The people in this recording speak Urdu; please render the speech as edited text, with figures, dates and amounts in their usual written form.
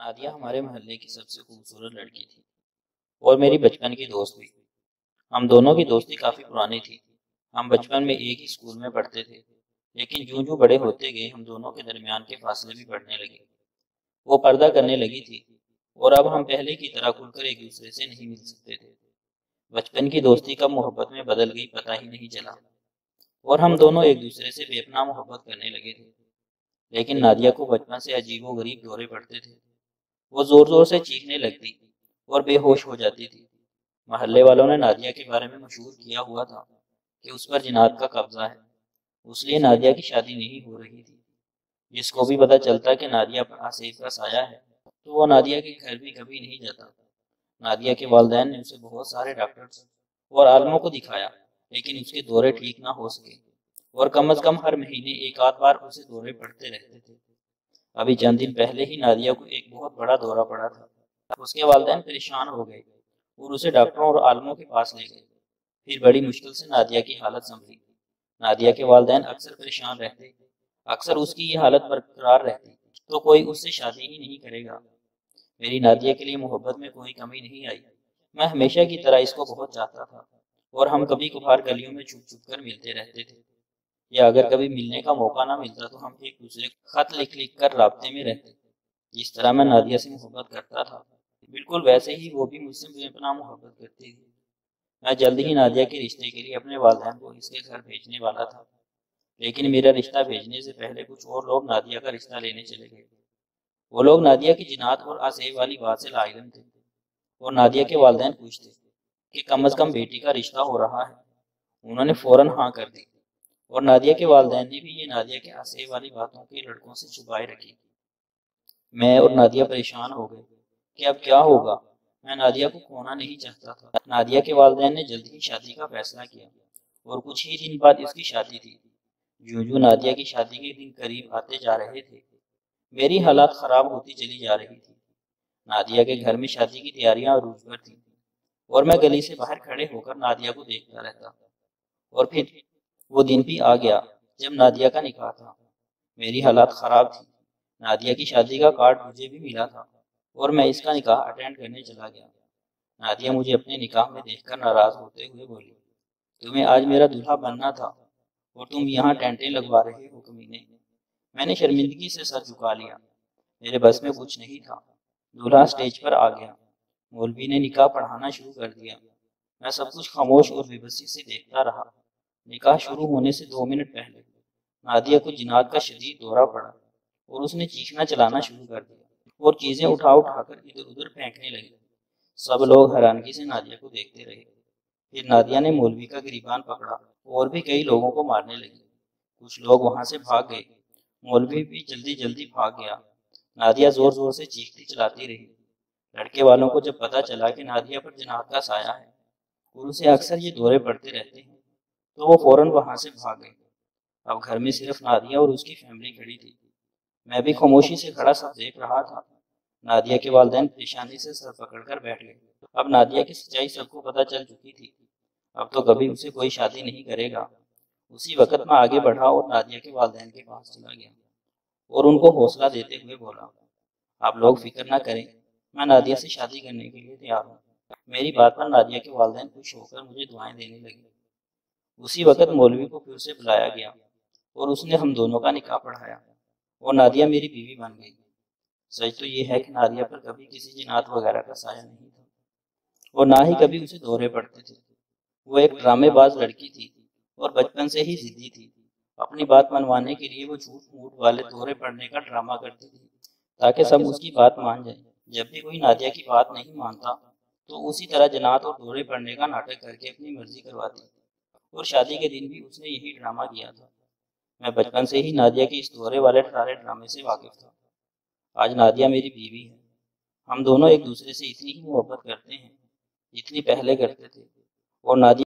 نادیہ ہمارے محلے کی سب سے خوبصورت لڑکی تھی اور میری بچپن کی دوست بھی۔ ہم دونوں کی دوستی کافی پرانی تھی۔ ہم بچپن میں ایک ہی اسکول میں پڑھتے تھے، لیکن جوں جوں بڑے ہوتے گئے ہم دونوں کے درمیان کے فاصلے بھی بڑھنے لگے۔ وہ پردہ کرنے لگی تھی اور اب ہم پہلے کی طرح کھل کر ایک دوسرے سے نہیں مل سکتے تھے۔ بچپن کی دوستی کب محبت میں بدل گئی پتہ ہی نہیں چلا، اور ہم دونوں ایک دوسرے سے بے پناہ محبت کرنے لگے تھے۔ لیکن نادیہ کو بچپن سے عجیب و غریب دورے پڑتے تھے۔ وہ زور زور سے چیخنے لگتی اور بے ہوش ہو جاتی تھی۔ محلے والوں نے نادیہ کے بارے میں مشہور کیا ہوا تھا کہ اس پر جنات کا قبضہ ہے، اس لیے نادیہ کی شادی نہیں ہو رہی تھی۔ جس کو بھی پتہ چلتا کہ نادیہ پر آصف کا سایہ ہے تو وہ نادیہ کے گھر بھی کبھی نہیں جاتا۔ نادیہ کے والدین نے اسے بہت سارے ڈاکٹرز اور عالموں کو دکھایا، لیکن اس کے دورے ٹھیک نہ ہو سکے، اور کم از کم ہر مہینے ایک آدھ بار اسے دورے پڑتے رہتے تھے۔ ابھی چند دن پہلے ہی نادیہ کو ایک بہت بڑا دورہ پڑا تھا۔ اس کے والدین پریشان ہو گئے اور اسے ڈاکٹروں اور عالموں کے پاس لے گئے۔ پھر بڑی مشکل سے نادیہ کی حالت سنبھلی۔ نادیہ کے والدین اکثر پریشان رہتے، اکثر اس کی یہ حالت برقرار رہتی تو کوئی اس سے شادی ہی نہیں کرے گا۔ میری نادیہ کے لیے محبت میں کوئی کمی نہیں آئی۔ میں ہمیشہ کی طرح اس کو بہت چاہتا تھا، اور ہم کبھی کبھار گلیوں میں چھپ چھپ کر ملتے رہتے تھے، یا اگر کبھی ملنے کا موقع نہ ملتا تو ہم ایک دوسرے کو خط لکھ لکھ کر رابطے میں رہتے۔ جس طرح میں نادیہ سے محبت کرتا تھا، بالکل ویسے ہی وہ بھی مجھ سے بے پناہ محبت کرتی تھی۔ میں جلد ہی نادیہ کے رشتے کے لیے اپنے والدین کو اس کے گھر بھیجنے والا تھا، لیکن میرا رشتہ بھیجنے سے پہلے کچھ اور لوگ نادیہ کا رشتہ لینے چلے گئے۔ وہ لوگ نادیہ کی جنات اور آصف والی بات سے لاعلم تھے، اور نادیہ کے والدین خوش تھے کہ کم از کم بیٹی کا رشتہ ہو رہا ہے۔ انہوں نے فوراً ہاں کر دی، اور نادیہ کے والدین نے بھی یہ نادیہ کے آصف والی باتوں کے لڑکوں سے چھپائے رکھی۔ میں اور نادیہ پریشان ہو گئے کہ اب کیا ہوگا۔ میں نادیہ کو کھونا نہیں چاہتا تھا۔ نادیہ کے والدین نے جلد ہی شادی کا فیصلہ کیا، اور کچھ ہی دن بعد اس کی شادی تھی۔ جوں جوں نادیہ کی شادی کے دن قریب آتے جا رہے تھے، میری حالات خراب ہوتی چلی جا رہی تھی۔ نادیہ کے گھر میں شادی کی تیاریاں عروج پر تھیں، اور میں گلی سے باہر کھڑے ہو کر نادیہ کو دیکھتا رہتا۔ اور پھر وہ دن بھی آ گیا جب نادیہ کا نکاح تھا۔ میری حالات خراب تھی۔ نادیہ کی شادی کا کارڈ مجھے بھی ملا تھا، اور میں اس کا نکاح اٹینڈ کرنے چلا گیا۔ نادیہ مجھے اپنے نکاح میں دیکھ کر ناراض ہوتے ہوئے بولی، تمہیں آج میرا دلہا بننا تھا اور تم یہاں ٹینٹیں لگوا رہے ہو کمینے۔ میں نے شرمندگی سے سر جھکا لیا۔ میرے بس میں کچھ نہیں تھا۔ دلہا اسٹیج پر آ گیا، مولوی نے نکاح پڑھانا شروع کر دیا۔ میں سب کچھ خاموش اور بے بسی سے دیکھتا رہا۔ نکاح شروع ہونے سے 2 منٹ پہلے نادیہ کو جنات کا شدید دورہ پڑا، اور اس نے چیخنا چلانا شروع کر دیا اور چیزیں اٹھا اٹھا کر ادھر ادھر پھینکنے لگی۔ سب لوگ حیرانگی سے نادیہ کو دیکھتے رہے۔ پھر نادیہ نے مولوی کا گریبان پکڑا اور بھی کئی لوگوں کو مارنے لگی۔ کچھ لوگ وہاں سے بھاگ گئے، مولوی بھی جلدی جلدی بھاگ گیا۔ نادیہ زور زور سے چیختی چلاتی رہی۔ لڑکے والوں کو جب پتا چلا کہ نادیہ پر جنات کا سایہ ہے اور اسے اکثر یہ دورے پڑتے رہتے ہیں، تو وہ فوراً وہاں سے بھاگ گئے۔ اب گھر میں صرف نادیہ اور اس کی فیملی کھڑی تھی۔ میں بھی خاموشی سے کھڑا سب دیکھ رہا تھا۔ نادیہ کے والدین پریشانی سے سر پکڑ کر بیٹھ گئے۔ اب نادیہ کی سچائی سب کو پتہ چل چکی تھی۔ اب تو کبھی اسے کوئی شادی نہیں کرے گا۔ اسی وقت میں آگے بڑھا اور نادیہ کے والدین کے پاس چلا گیا اور ان کو حوصلہ دیتے ہوئے بولا، آپ لوگ فکر نہ کریں، میں نادیہ سے شادی کرنے کے لیے تیار ہوں۔ میری بات پر نادیہ کے والدین خوش ہو کر مجھے دعائیں دینے لگے۔ اسی وقت مولوی کو پھر سے بلایا گیا اور اس نے ہم دونوں کا نکاح پڑھایا، اور نادیہ میری بیوی بن گئی۔ سچ تو یہ ہے کہ نادیہ پر کبھی کسی جنات وغیرہ کا سایہ نہیں تھا، اور نہ ہی کبھی اسے دورے پڑتے تھے۔ وہ ایک ڈرامے باز لڑکی تھی اور بچپن سے ہی ضدی تھی۔ اپنی بات منوانے کے لیے وہ جھوٹ موٹ والے دورے پڑنے کا ڈرامہ کرتی تھی تاکہ سب اس کی بات مان جائیں۔ جب بھی کوئی نادیہ کی بات نہیں مانتا تو اسی طرح جنات اور دورے پڑنے کا ناٹک کر کے اپنی مرضی کرواتی، اور شادی کے دن بھی اس نے یہی ڈرامہ کیا تھا۔ میں بچپن سے ہی نادیہ کے اس دورے والے سارے ڈرامے سے واقف تھا۔ آج نادیہ میری بیوی ہے۔ ہم دونوں ایک دوسرے سے اتنی ہی محبت کرتے ہیں جتنی پہلے کرتے تھے، اور نادیہ